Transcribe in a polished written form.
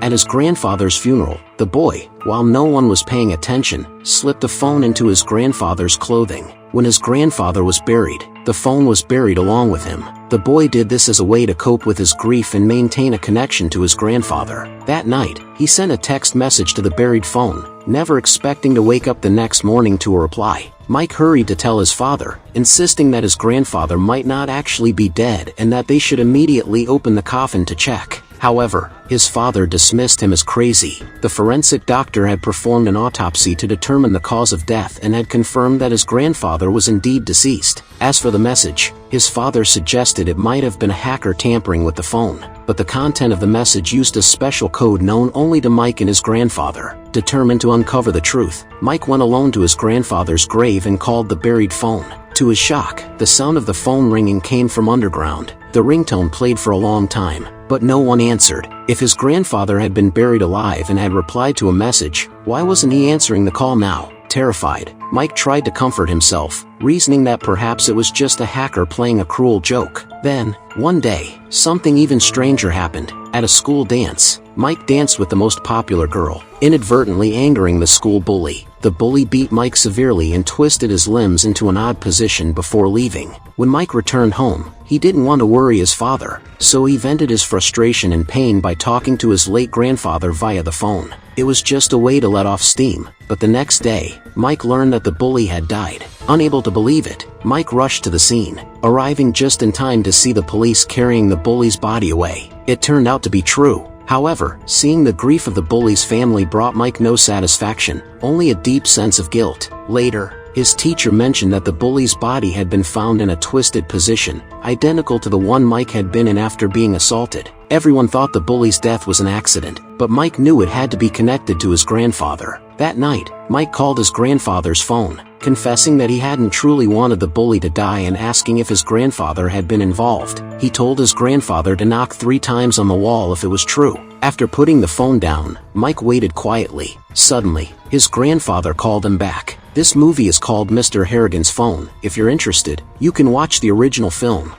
At his grandfather's funeral, the boy, while no one was paying attention, slipped a phone into his grandfather's clothing. When his grandfather was buried, the phone was buried along with him. The boy did this as a way to cope with his grief and maintain a connection to his grandfather. That night, he sent a text message to the buried phone, never expecting to wake up the next morning to a reply. Mike hurried to tell his father, insisting that his grandfather might not actually be dead and that they should immediately open the coffin to check. However, his father dismissed him as crazy. The forensic doctor had performed an autopsy to determine the cause of death and had confirmed that his grandfather was indeed deceased. As for the message, his father suggested it might have been a hacker tampering with the phone, but the content of the message used a special code known only to Mike and his grandfather. Determined to uncover the truth, Mike went alone to his grandfather's grave and called the buried phone. To his shock, the sound of the phone ringing came from underground. The ringtone played for a long time, but no one answered. If his grandfather had been buried alive and had replied to a message, why wasn't he answering the call now? Terrified, Mike tried to comfort himself, reasoning that perhaps it was just a hacker playing a cruel joke. Then, one day, something even stranger happened. At a school dance, Mike danced with the most popular girl, inadvertently angering the school bully. The bully beat Mike severely and twisted his limbs into an odd position before leaving. When Mike returned home, he didn't want to worry his father, so he vented his frustration and pain by talking to his late grandfather via the phone. It was just a way to let off steam, but the next day, Mike learned that the bully had died. Unable to believe it, Mike rushed to the scene, arriving just in time to see the police carrying the bully's body away. It turned out to be true. However, seeing the grief of the bully's family brought Mike no satisfaction, only a deep sense of guilt. Later, his teacher mentioned that the bully's body had been found in a twisted position, identical to the one Mike had been in after being assaulted. Everyone thought the bully's death was an accident, but Mike knew it had to be connected to his grandfather. That night, Mike called his grandfather's phone, confessing that he hadn't truly wanted the bully to die and asking if his grandfather had been involved. He told his grandfather to knock 3 times on the wall if it was true. After putting the phone down, Mike waited quietly. Suddenly, his grandfather called him back. This movie is called Mr. Harrigan's Phone. If you're interested, you can watch the original film.